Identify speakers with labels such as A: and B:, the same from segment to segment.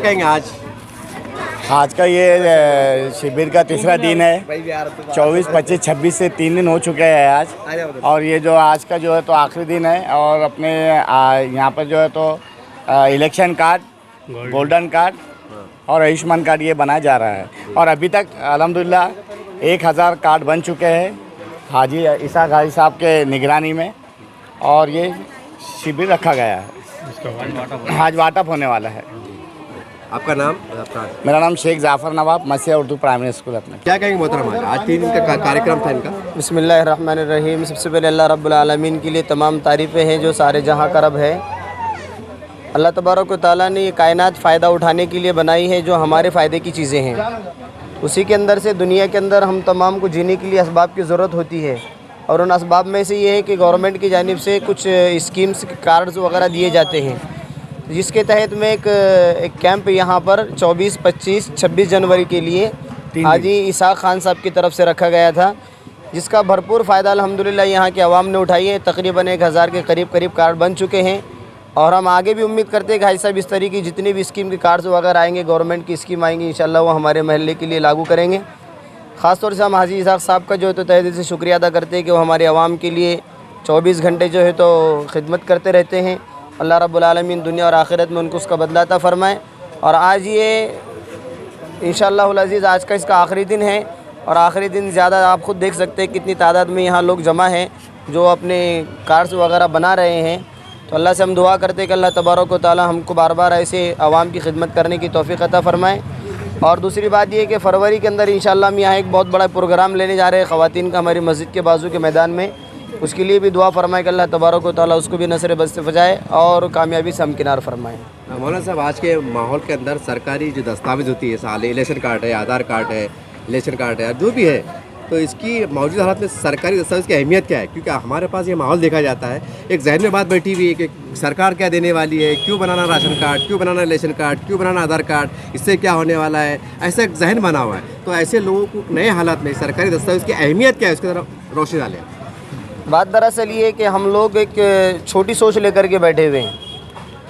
A: कहेंगे
B: आज का ये शिविर का तीसरा दिन है। 24, 25, 26 से 3 दिन हो चुके हैं आज। और ये जो आज का जो है तो आखिरी दिन है। और अपने यहाँ पर जो है तो इलेक्शन कार्ड, गोल्डन कार्ड और आयुष्मान कार्ड ये बनाया जा रहा है। और अभी तक अल्हम्दुलिल्लाह 1000 कार्ड बन चुके हैं हाजी इसाक हाजी साहब के निगरानी में। और ये शिविर रखा गया है, आज वाटअप होने वाला है।
A: आपका नाम?
B: मेरा नाम शेख जाफ़र नवाब, मसीहा उर्दू प्राइमरी स्कूल अपने।
A: क्या कहेंगे मोहतरम, आज 3 दिन का कार्यक्रम था इनका?
C: बिस्मिल्लाहिर्रहमानिर्रहीम। सबसे पहले अल्लाह रब्बुल आलमीन के लिए तमाम तारीफ़ें हैं जो सारे जहां का रब है। अल्लाह तबारक व तआला ने ये कायनात फ़ायदा उठाने के लिए बनाई है, जो हमारे फ़ायदे की चीज़ें हैं। उसी के अंदर से दुनिया के अंदर हम तमाम को जीने के लिए असबाब की ज़रूरत होती है। और उन असबाब में से ये है कि गवर्नमेंट की जानिब से कुछ स्कीम्स कार्ड्स वगैरह दिए जाते हैं, जिसके तहत में एक कैंप यहाँ पर 24, 25, 26 जनवरी के लिए हाजी इसाक खान साहब की तरफ से रखा गया था, जिसका भरपूर फ़ायदा अल्हम्दुलिल्लाह यहाँ के अवाम ने उठाई है। तकरीबन 1000 के करीब कार्ड बन चुके हैं। और हम आगे भी उम्मीद करते हैं कि हाजी साहब इस तरीके की जितनी भी स्कीम के कार्ड्स वगैरह आएंगे, गवर्नमेंट की स्कीम आएंगी, इंशाल्लाह वो हमारे महल्ले के लिए लागू करेंगे। ख़ास तौर से हम हाजी इसाक साहब का जो है तो तहे दिल से शुक्रिया अदा करते हैं कि वो हमारे अवाम के लिए 24 घंटे जो है तो खिदमत करते रहते हैं। अल्लाह रब्बुल आलमीन दुनिया और आखिरत में उनको उसका बदला अता फ़रमाए। और आज ये इंशाअल्लाहुल अज़ीज़ आज का इसका आखिरी दिन है। और आखिरी दिन ज़्यादा आप ख़ुद देख सकते हैं कितनी तादाद में यहाँ लोग जमा हैं जो अपने कार्ड्स वगैरह बना रहे हैं। तो अल्लाह से हम दुआ करते हैं कि अल्लाह तबारक व तआला हमको बार बार ऐसे आवाम की खिदमत करने की तौफ़ीक़ अता फ़रमाए। और दूसरी बात ये कि फ़रवरी के अंदर इंशाअल्लाह हम यहाँ एक बहुत बड़ा प्रोग्राम लेने जा रहे हैं ख़वातीन का, हमारी मस्जिद के बाजू के मैदान में। उसके लिए भी दुआ फरमाए कि अल्लाह तबारक व तआला उसको भी नसर बस से बजाए और कामयाबी से हमकिनार फरमाए।
A: मौलाना साहब, आज के माहौल के अंदर सरकारी जो दस्तावेज़ होती है, साल इलेक्शन कार्ड है, आधार कार्ड है, इलेक्शन कार्ड है, जो भी है, तो इसकी मौजूदा हालत में सरकारी दस्तावेज़ की अहमियत क्या है? क्योंकि हमारे पास ये माहौल देखा जाता है, एक जहन में बात बैठी हुई है कि सरकार क्या देने वाली है, क्यों बनाना राशन कार्ड, क्यों बनाना इलेक्शन कार्ड, क्यों बनाना आधार कार्ड, इससे क्या होने वाला है, ऐसा एक जहन बना हुआ है। तो ऐसे लोगों को नए हालात में सरकारी दस्तावेज़ की अहमियत क्या है, उसकी तरफ रोशनी डालें।
C: बात दरअसल ये है कि हम लोग एक छोटी सोच लेकर के बैठे हुए हैं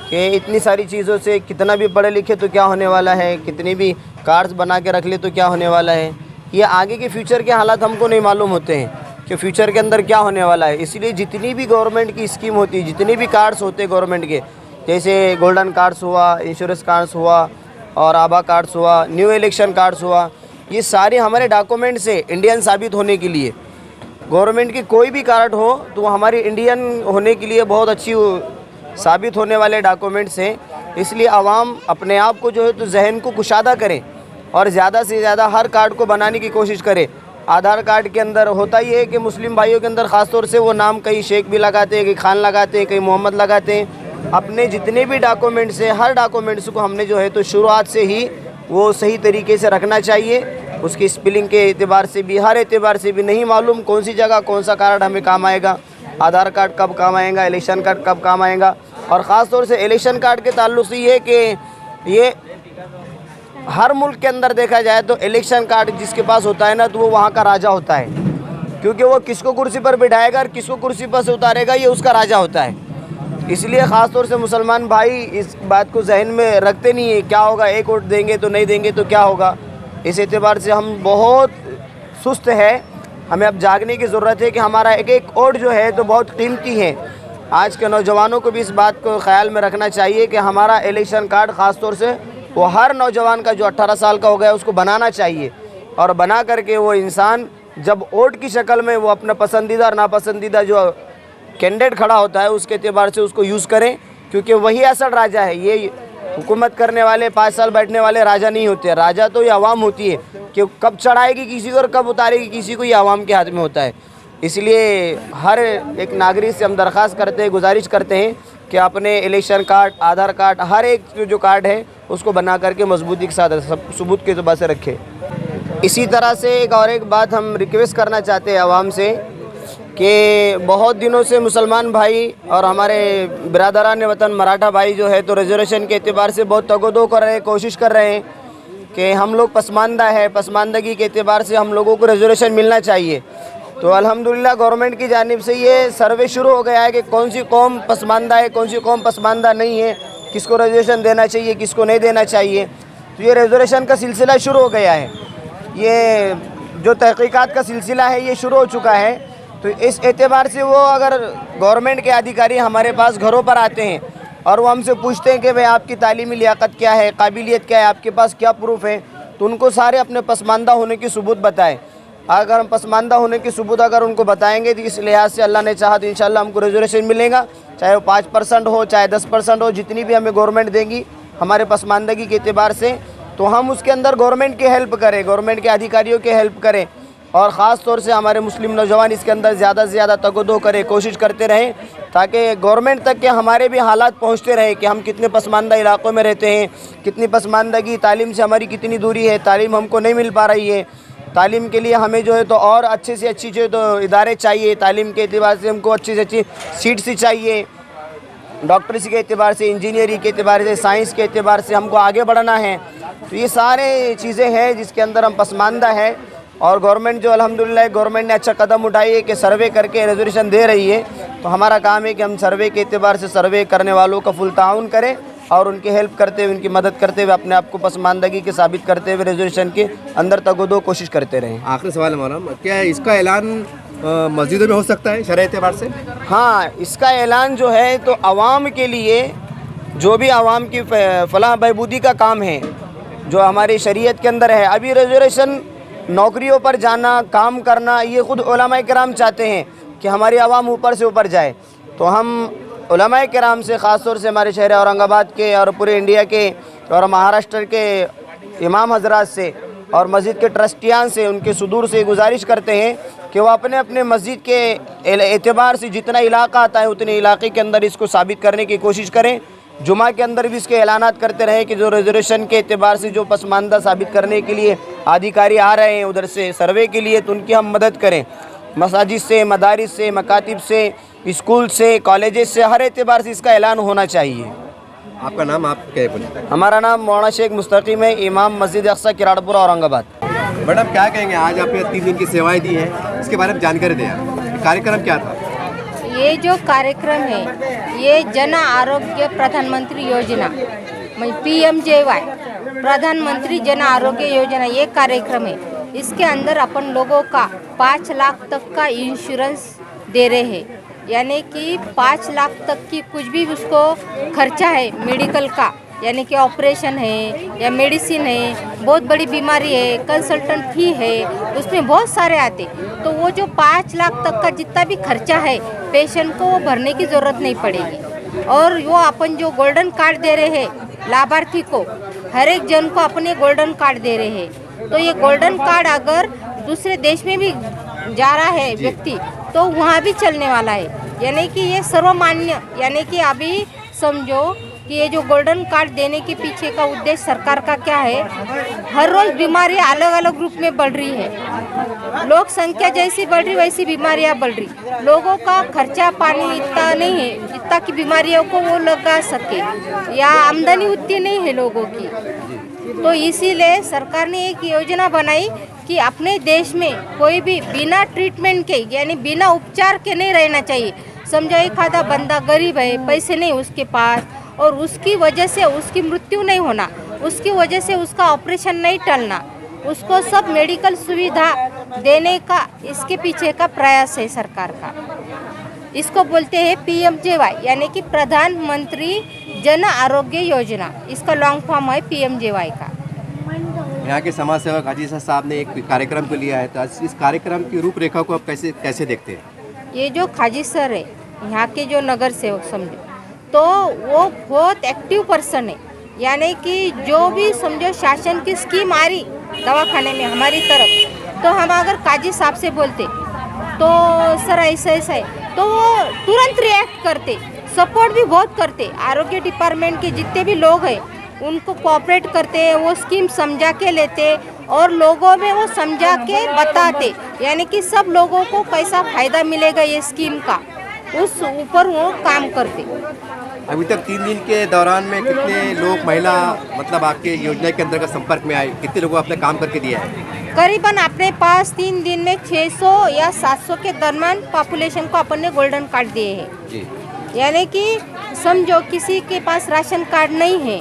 C: कि इतनी सारी चीज़ों से कितना भी पढ़े लिखे तो क्या होने वाला है, कितनी भी कार्ड्स बना के रख ले तो क्या होने वाला है। ये आगे के फ्यूचर के हालात हमको नहीं मालूम होते हैं कि फ्यूचर के अंदर क्या होने वाला है। इसलिए जितनी भी गवर्नमेंट की स्कीम होती है, जितने भी कार्ड्स होते हैं गवर्नमेंट के, जैसे गोल्डन कार्ड्स हुआ, इंश्योरेंस कार्ड्स हुआ और आभा कार्ड्स हुआ, न्यू इलेक्शन कार्ड्स हुआ, ये सारे हमारे डॉक्यूमेंट्स है इंडियन साबित होने के लिए। गवर्नमेंट की कोई भी कार्ड हो तो वो हमारी इंडियन होने के लिए बहुत अच्छी साबित होने वाले डॉक्यूमेंट्स हैं। इसलिए आवाम अपने आप को जो है तो जहन को कुशादा करें और ज़्यादा से ज़्यादा हर कार्ड को बनाने की कोशिश करें। आधार कार्ड के अंदर होता ये है कि मुस्लिम भाइयों के अंदर ख़ास तौर से वो नाम कहीं शेख भी लगाते हैं, कहीं खान लगाते हैं, कहीं मोहम्मद लगाते हैं। अपने जितने भी डॉक्यूमेंट्स हैं, हर डॉक्यूमेंट्स को हमने जो है तो शुरुआत से ही वो सही तरीके से रखना चाहिए। उसकी स्पेलिंग के एतबार से भी, हर एतबार से भी नहीं मालूम कौन सी जगह कौन सा कार्ड हमें काम आएगा, आधार कार्ड कब काम आएगा, इलेक्शन कार्ड कब काम आएगा। और ख़ास तौर से इलेक्शन कार्ड के ताल्लुक से ये कि ये हर मुल्क के अंदर देखा जाए तो इलेक्शन कार्ड जिसके पास होता है ना, तो वो वहाँ का राजा होता है, क्योंकि वो किसको कुर्सी पर बिठाएगा और किसको कुर्सी पर से उतारेगा ये उसका राजा होता है। इसलिए ख़ास तौर से मुसलमान भाई इस बात को जहन में रखते नहीं है, क्या होगा, एक वोट देंगे तो नहीं देंगे तो क्या होगा। इस एतबार से हम बहुत सुस्त है, हमें अब जागने की ज़रूरत है कि हमारा एक एक वोट जो है तो बहुत कीमती है। आज के नौजवानों को भी इस बात को ख्याल में रखना चाहिए कि हमारा इलेक्शन कार्ड ख़ास तौर से वो हर नौजवान का जो 18 साल का हो गया उसको बनाना चाहिए। और बना करके वो इंसान जब वोट की शक्ल में वो अपना पसंदीदा और नापसंदीदा जो कैंडिडेट खड़ा होता है उसके एतबार से उसको यूज़ करें, क्योंकि वही असल राजा है। ये हुकूमत करने वाले 5 साल बैठने वाले राजा नहीं होते। राजा तो ये आवाम होती है कि कब चढ़ाएगी किसी को और कब उतारेगी किसी को, ये आवाम के हाथ में होता है। इसलिए हर एक नागरिक से हम दरख्वास्त करते हैं, गुजारिश करते हैं कि अपने इलेक्शन कार्ड, आधार कार्ड, हर एक जो कार्ड है उसको बना करके मजबूती के साथ सबूत के एतबार से रखें। इसी तरह से एक और एक बात हम रिक्वेस्ट करना चाहते हैं आवाम से कि बहुत दिनों से मुसलमान भाई और हमारे बिरादरान वतन मराठा भाई जो है तो रिजर्वेशन के एतबार से बहुत तगोदो कर रहे हैं, कोशिश कर रहे हैं कि हम लोग पसमानदा है, पसमानदगी के एतबार से हम लोगों को रिजर्वेशन मिलना चाहिए। तो अल्हम्दुलिल्लाह गवर्नमेंट की जानिब से ये सर्वे शुरू हो गया है कि कौन सी कौम पसमानदा है, कौन सी कौम पसमानदा नहीं है। किसको रिजर्वेशन देना चाहिए, किसको नहीं देना चाहिए। तो ये रिजर्वेशन का सिलसिला शुरू हो गया है, ये जो तहकीकात का सिलसिला है ये शुरू हो चुका है। तो इस एतबार से वो अगर गवर्नमेंट के अधिकारी हमारे पास घरों पर आते हैं और वो हमसे पूछते हैं कि भाई आपकी तालीमी लियाकत क्या है, काबिलियत क्या है, आपके पास क्या प्रूफ है, तो उनको सारे अपने पसमानदा होने की सबूत बताएं। अगर हम पसमानदा होने की सबूत अगर उनको बताएंगे तो इस लिहाज से अल्लाह ने चाहा तो इंशाल्लाह हमको रिजर्वेशन मिलेगा, चाहे वो 5% हो, चाहे 10% हो, जितनी भी हमें गवर्नमेंट देगी हमारे पसमानदगी के एतबार से, तो हम उसके अंदर गवर्नमेंट की हेल्प करें, गवर्नमेंट के अधिकारियों की हेल्प करें, और ख़ास तौर से हमारे मुस्लिम नौजवान इसके अंदर ज़्यादा से ज़्यादा तगदो करें, कोशिश करते रहें ताकि गवर्नमेंट तक के हमारे भी हालात पहुंचते रहे कि हम कितने पसमानदा इलाक़ों में रहते हैं, कितनी पसमानदगी, तालीम से हमारी कितनी दूरी है, तालीम हमको नहीं मिल पा रही है। तालीम के लिए हमें जो है तो और अच्छे से अच्छी जो तो इदारे चाहिए, तालीम के एतबार से हमको अच्छी से अच्छी सीट्स चाहिए, डॉक्टर्स के एतबार से, इंजीनियरिंग के एतबार से, साइंस के एतबार से हमको आगे बढ़ना है। तो ये सारे चीज़ें हैं जिसके अंदर हम पसमानदा है, और गवर्नमेंट जो अल्हम्दुलिल्लाह गवर्नमेंट ने अच्छा कदम उठाई है कि सर्वे करके रिजर्वेशन दे रही है। तो हमारा काम है कि हम सर्वे के एतबार से सर्वे करने वालों का फुल ताउन करें और उनकी हेल्प करते हुए, उनकी मदद करते हुए अपने आप को पसमानदगी के साबित करते हुए रिजर्वेशन के अंदर तगोदो कोशिश करते रहें।
A: आखिरी सवाल है मौलाना, क्या इसका ऐलान मस्जिदों में हो सकता है शरई एतबार से?
C: हाँ, इसका ऐलान जो है तो आवाम के लिए, जो भी आवाम की फलाह बहबूदी का काम है जो हमारी शरीयत के अंदर है। अभी रिजर्वेशन, नौकरियों पर जाना, काम करना, ये ख़ुद उलमाए किराम चाहते हैं कि हमारी आवाम ऊपर से ऊपर जाए। तो हम उलमाए किराम से, ख़ास तौर से हमारे शहर औरंगाबाद के और पूरे इंडिया के और महाराष्ट्र के इमाम हजरात से और मस्जिद के ट्रस्टियान से, उनके सुदूर से गुजारिश करते हैं कि वो अपने अपने मस्जिद के एतबार से जितना इलाका आता है उतने इलाके के अंदर इसको साबित करने की कोशिश करें। जुमा के अंदर भी इसके ऐलानात करते रहें कि जो रिजर्वेशन के एतबार से जो पसमानदा साबित करने के लिए अधिकारी आ रहे हैं उधर से सर्वे के लिए, तो उनकी हम मदद करें। मसाजिद से, मदारिस से, मकातिब से, स्कूल से, कॉलेजेस से, हर एतबार से इसका ऐलान होना चाहिए।
A: आपका नाम, आप क्या बोले?
C: हमारा नाम मौलाना शेख मुस्तकीम है, इमाम मस्जिद अक्सा किराड़पुरा औरंगाबाद।
A: मैडम क्या कहेंगे, आज आपने 3 दिन की सेवाएं दी हैं, इसके बारे में जानकारी दें यार। कार्यक्रम क्या था?
D: ये जो कार्यक्रम है ये जन आरोग्य प्रधानमंत्री योजना, PMJY, प्रधानमंत्री जन आरोग्य योजना, ये कार्यक्रम है। इसके अंदर अपन लोगों का 5 लाख तक का इंश्योरेंस दे रहे हैं, यानी कि 5 लाख तक की कुछ भी उसको खर्चा है मेडिकल का, यानी कि ऑपरेशन है या मेडिसिन है, बहुत बड़ी बीमारी है, कंसल्टेंट फी है, उसमें बहुत सारे आते। तो वो जो 5 लाख तक का जितना भी खर्चा है पेशेंट को, वो भरने की ज़रूरत नहीं पड़ेगी। और वो अपन जो गोल्डन कार्ड दे रहे हैं लाभार्थी को, हर एक जन को अपने गोल्डन कार्ड दे रहे हैं। तो ये गोल्डन कार्ड अगर दूसरे देश में भी जा रहा है व्यक्ति तो वहाँ भी चलने वाला है, यानी कि ये सर्वमान्य, यानी कि अभी समझो कि ये जो गोल्डन कार्ड देने के पीछे का उद्देश्य सरकार का क्या है, हर रोज़ बीमारियाँ अलग अलग रूप में बढ़ रही है, लोक संख्या जैसी बढ़ रही वैसी बीमारियाँ बढ़ रही, लोगों का खर्चा पानी इतना नहीं है जितना कि बीमारियों को वो लगा सके, या आमदनी उतनी नहीं है लोगों की। तो इसीलिए सरकार ने एक योजना बनाई कि अपने देश में कोई भी बिना ट्रीटमेंट के, यानी बिना उपचार के नहीं रहना चाहिए। समझो एक आधा बंदा गरीब है, पैसे नहीं उसके पास, और उसकी वजह से उसकी मृत्यु नहीं होना, उसकी वजह से उसका ऑपरेशन नहीं टलना, उसको सब मेडिकल सुविधा देने का इसके पीछे का प्रयास है सरकार का। इसको बोलते हैं PMJY, यानी कि प्रधानमंत्री जन आरोग्य योजना, इसका लॉन्ग फॉर्म है PMJY का।
A: यहाँ के समाज सेवक हाजी साहब ने एक कार्यक्रम को लिया है, तो इस कार्यक्रम की रूपरेखा को आप कैसे देखते हैं?
D: ये जो खाजी सर है यहाँ के जो नगर सेवक समझो, तो वो बहुत एक्टिव पर्सन है, यानी कि जो भी समझो शासन की स्कीम आ रही दवाखाने में हमारी तरफ, तो हम अगर काजी साहब से बोलते तो सर ऐसा ऐसा है, तो वो तुरंत रिएक्ट करते, सपोर्ट भी बहुत करते। आरोग्य डिपार्टमेंट के जितने भी लोग हैं उनको कोऑपरेट करते, वो स्कीम समझा के लेते और लोगों में वो समझा के बताते, यानी कि सब लोगों को कैसा फ़ायदा मिलेगा ये स्कीम का, उस ऊपर वो काम करते।
A: अभी तक 3 दिन के दौरान में कितने लोग, महिला मतलब आपके योजना के अंदर का संपर्क में आए, कितने लोगों अपने काम करके दिया है?
D: करीबन अपने पास 3 दिन में 600 या 700 के दरमियान पॉपुलेशन को अपन ने गोल्डन कार्ड दिए हैं, यानी कि समझो किसी के पास राशन कार्ड नहीं है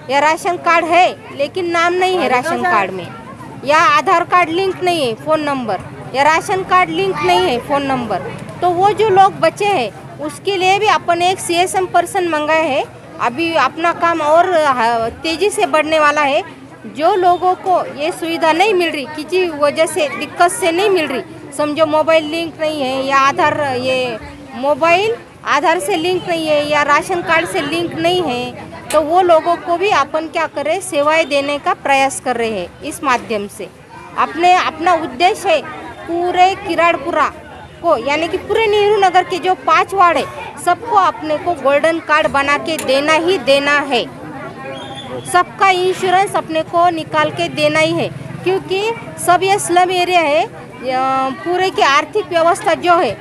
D: या राशन कार्ड है लेकिन नाम नहीं है राशन कार्ड में, या आधार कार्ड लिंक नहीं है फ़ोन नंबर, या राशन कार्ड लिंक नहीं है फ़ोन नंबर, तो वो जो लोग बचे हैं उसके लिए भी अपन एक CSM पर्सन मंगाए है। अभी अपना काम और तेज़ी से बढ़ने वाला है। जो लोगों को ये सुविधा नहीं मिल रही, किसी वजह से दिक्कत से नहीं मिल रही, समझो मोबाइल लिंक नहीं है या मोबाइल आधार से लिंक नहीं है या राशन कार्ड से लिंक नहीं है, तो वो लोगों को भी अपन क्या करें, सेवाएं देने का प्रयास कर रहे हैं इस माध्यम से। अपना उद्देश्य है पूरे किराड़पुरा को, यानी कि पूरे नेहरू नगर के जो 5 वार्ड है सबको अपने को गोल्डन कार्ड बना के देना ही देना है। सबका इंश्योरेंस अपने को निकाल के देना ही है, क्योंकि सब ये स्लम एरिया है, पूरे की आर्थिक व्यवस्था जो है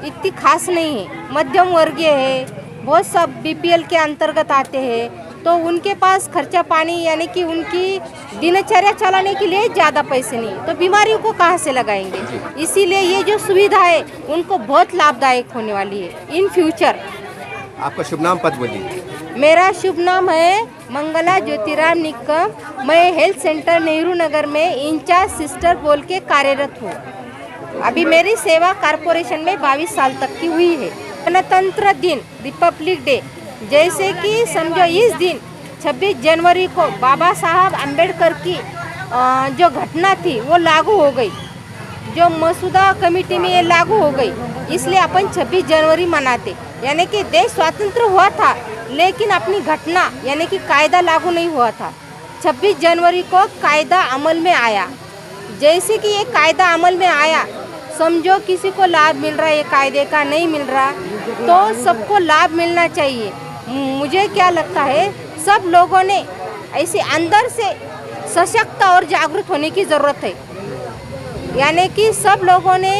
D: इतनी खास नहीं है, मध्यम वर्गीय है, बहुत सब BPL के अंतर्गत आते हैं, तो उनके पास खर्चा पानी यानी कि उनकी दिनचर्या चलाने के लिए ज़्यादा पैसे नहीं, तो बीमारियों को कहाँ से लगाएंगे। इसीलिए ये जो सुविधा है उनको बहुत लाभदायक होने वाली है इन फ्यूचर।
A: आपका शुभ नाम पद बोलिए।
D: मेरा शुभ नाम है मंगला ज्योतिराम निक्कम। मैं हेल्थ सेंटर नेहरू नगर में इंचार्ज सिस्टर बोल के कार्यरत हूँ। अभी मेरी सेवा कॉरपोरेशन में 22 साल तक की हुई है। गणतंत्र दिन, रिपब्लिक डे, जैसे कि समझो इस दिन 26 जनवरी को बाबा साहब अम्बेडकर की जो घटना थी वो लागू हो गई, जो मसूदा कमेटी में ये लागू हो गई, इसलिए अपन 26 जनवरी मनाते। यानी कि देश स्वतंत्र हुआ था लेकिन अपनी घटना यानी कि कायदा लागू नहीं हुआ था। 26 जनवरी को कायदा अमल में आया। जैसे कि ये कायदा अमल में आया, समझो किसी को लाभ मिल रहा है ये कायदे का, नहीं मिल रहा, तो सबको लाभ मिलना चाहिए। मुझे क्या लगता है, सब लोगों ने ऐसे अंदर से सशक्त और जागरूक होने की ज़रूरत है। यानी कि सब लोगों ने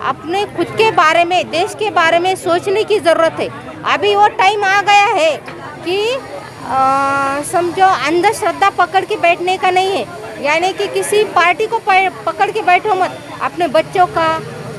D: अपने खुद के बारे में, देश के बारे में सोचने की ज़रूरत है। अभी वो टाइम आ गया है कि समझो अंधश्रद्धा पकड़ के बैठने का नहीं है, यानी कि किसी पार्टी को पकड़ के बैठो मत। अपने बच्चों का,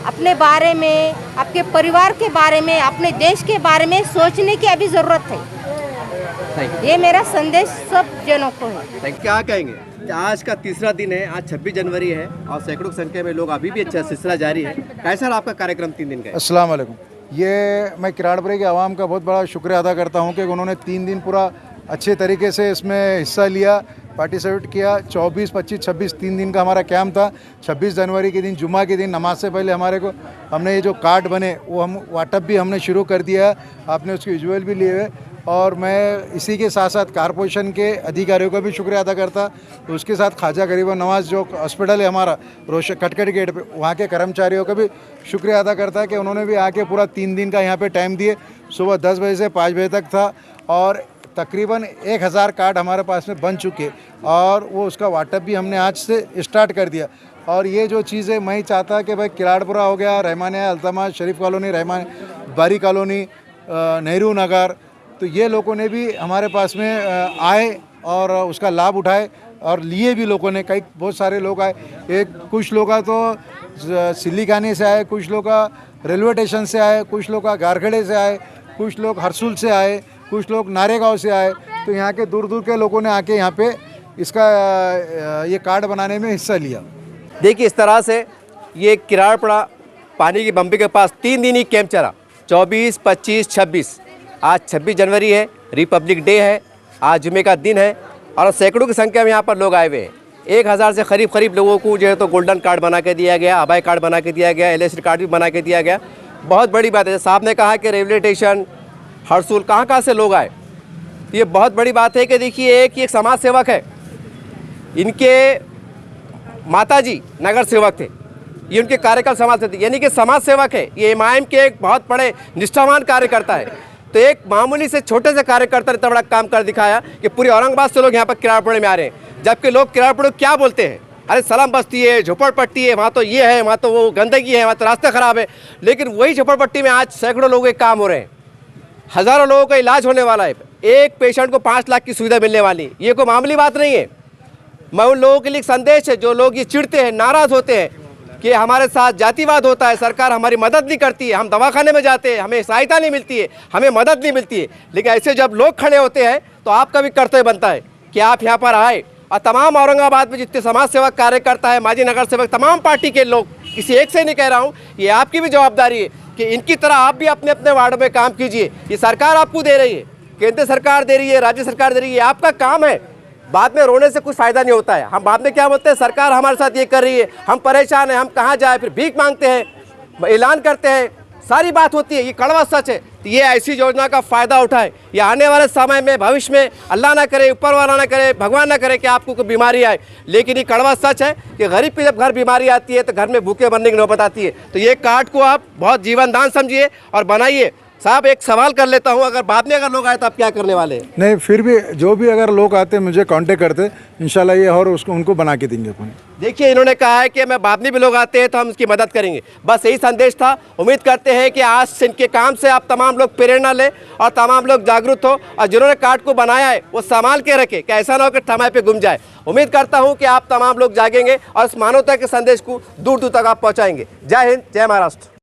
D: अपने बारे में, आपके परिवार के बारे में, अपने देश के बारे में सोचने की अभी ज़रूरत है। ये मेरा संदेश सब जनों को है।
A: क्या कहेंगे, आज का तीसरा दिन है, आज 26 जनवरी है और सैकड़ों की संख्या में लोग अभी भी अच्छा सिलसिला जारी है। कैसा रहा आपका कार्यक्रम 3 दिन का?
E: अस्सलाम वालेकुम। ये मैं किराड़पुरे के आवाम का बहुत बड़ा शुक्रिया अदा करता हूँ कि उन्होंने 3 दिन पूरा अच्छे तरीके से इसमें हिस्सा लिया, पार्टिसिपेट किया। 24, 25, 26 3 दिन का हमारा कैंप था। 26 जनवरी के दिन, जुम्मा के दिन, नमाज से पहले हमने ये जो कार्ड बने वो हम व्हाट्सएप भी हमने शुरू कर दिया। आपने उसके विजुअल भी लिए हुए। और मैं इसी के साथ साथ कॉरपोरेशन के अधिकारियों का भी शुक्रिया अदा करता, तो उसके साथ ख्वाजा गरीबन नवाज़ जो हॉस्पिटल है हमारा रोशन कटकट गेट पे, वहाँ के कर्मचारियों का भी शुक्रिया अदा करता है कि उन्होंने भी आके पूरा 3 दिन का यहाँ पे टाइम दिए। सुबह 10 बजे से 5 बजे तक था और तकरीबन 1000 कार्ड हमारे पास में बन चुके और वो उसका व्हाट्सएप भी हमने आज से स्टार्ट कर दिया। और ये जो चीज़ें मैं चाहता कि भाई किराड़पुरा हो गया, रहमानिया, अल्तमास, शरीफ कॉलोनी, रहमान बारी कॉलोनी, नेहरू नगर, तो ये लोगों ने भी हमारे पास में आए और उसका लाभ उठाए और लिए भी लोगों ने। कई बहुत सारे लोग आए, कुछ लोग तो सिल्लीकानी से आए, कुछ लोग रेलवे स्टेशन से आए, कुछ लोग गारखेड़े से आए, कुछ लोग हरसुल से आए, कुछ लोग नारेगांव से आए। तो यहाँ के दूर दूर के लोगों ने आके यहाँ पे इसका ये कार्ड बनाने में हिस्सा लिया।
A: देखिए इस तरह से ये किराड़पुरा पानी की बम्बी के पास 3 दिन ही कैंप चला, 24, 25, 26। आज 26 जनवरी है, रिपब्लिक डे है, आज जुमे का दिन है और सैकड़ों की संख्या में यहाँ पर लोग आए हुए हैं। 1000 से करीब लोगों को जो है तो गोल्डन कार्ड बना के दिया गया, अभय कार्ड बना के दिया गया, LIC कार्ड भी बना के दिया गया। बहुत बड़ी बात है। साहब ने कहा कि रेलवे स्टेशन, हरसूल, कहाँ से लोग आए, ये बहुत बड़ी बात है कि देखिए एक समाज सेवक है, इनके माताजी नगर सेवक थे, ये उनके कार्यकाल समाज से थे, यानी कि समाज सेवक है। ये MIM के एक बहुत बड़े निष्ठावान कार्यकर्ता है। तो एक मामूली से छोटे से कार्यकर्ता ने इतना बड़ा काम कर दिखाया कि पूरे औरंगाबाद से लोग यहाँ पर किराड़पुरे में आ रहे हैं। जबकि लोग किराड़पुरे क्या बोलते हैं, अरे सलाम बस्ती है, झोपड़पट्टी है, वहाँ तो ये है, वहाँ तो वो गंदगी है, वहाँ तो रास्ते ख़राब है। लेकिन वही झोपड़पट्टी में आज सैकड़ों लोगों के काम हो रहे हैं, हज़ारों लोगों का इलाज होने वाला है, एक पेशेंट को 5 लाख की सुविधा मिलने वाली। ये कोई मामूली बात नहीं है। मैं उन लोगों के लिए संदेश है जो लोग ये चिढ़ते हैं, नाराज़ होते हैं कि हमारे साथ जातिवाद होता है, सरकार हमारी मदद नहीं करती है, हम दवाखाने में जाते हैं, हमें सहायता नहीं मिलती है, हमें मदद नहीं मिलती है। लेकिन ऐसे जब लोग खड़े होते हैं तो आपका भी कर्तव्य बनता है कि आप यहाँ पर आए और तमाम औरंगाबाद में जितने समाज सेवक कार्यकर्ता है, माजी नगर सेवक, तमाम पार्टी के लोग, किसी एक से नहीं कह रहा हूँ, ये आपकी भी जवाबदारी है कि इनकी तरह आप भी अपने अपने वार्ड में काम कीजिए। ये सरकार आपको दे रही है, केंद्र सरकार दे रही है, राज्य सरकार दे रही है, आपका काम है। बाद में रोने से कुछ फायदा नहीं होता है। हम बाद में क्या बोलते हैं, सरकार हमारे साथ ये कर रही है, हम परेशान हैं, हम कहाँ जाए, फिर भीख मांगते हैं, ऐलान करते हैं, सारी बात होती है, ये कड़वा सच है। तो ये ऐसी योजना का फ़ायदा उठाए। ये आने वाले समय में, भविष्य में, अल्लाह ना करे, ऊपर वाला ना करे, भगवान ना करे कि आपको कोई बीमारी आए, लेकिन ये कड़वा सच है कि गरीब पे जब घर बीमारी आती है तो घर में भूखे मरने की नौबत आती है। तो ये कार्ड को आप बहुत जीवन दान समझिए और बनाइए। साहब एक सवाल कर लेता हूँ, अगर बाद में अगर लोग आए तो आप क्या करने वाले हैं?
E: नहीं, फिर भी जो भी अगर लोग आते मुझे कांटेक्ट करते, इंशाल्लाह ये और उसको उनको बना के देंगे अपन।
A: देखिए, इन्होंने कहा है कि मैं बाद में भी लोग आते हैं तो हम उसकी मदद करेंगे। बस यही संदेश था। उम्मीद करते हैं कि आज से इनके काम से आप तमाम लोग प्रेरणा लें और तमाम लोग जागरूक हो, और जिन्होंने कार्ड को बनाया है वो संभाल के रखे कि ऐसा ना हो कि समय पे गुम जाए। उम्मीद करता हूँ कि आप तमाम लोग जागेंगे और इस मानवता के संदेश को दूर दूर तक आप पहुँचाएंगे। जय हिंद, जय महाराष्ट्र।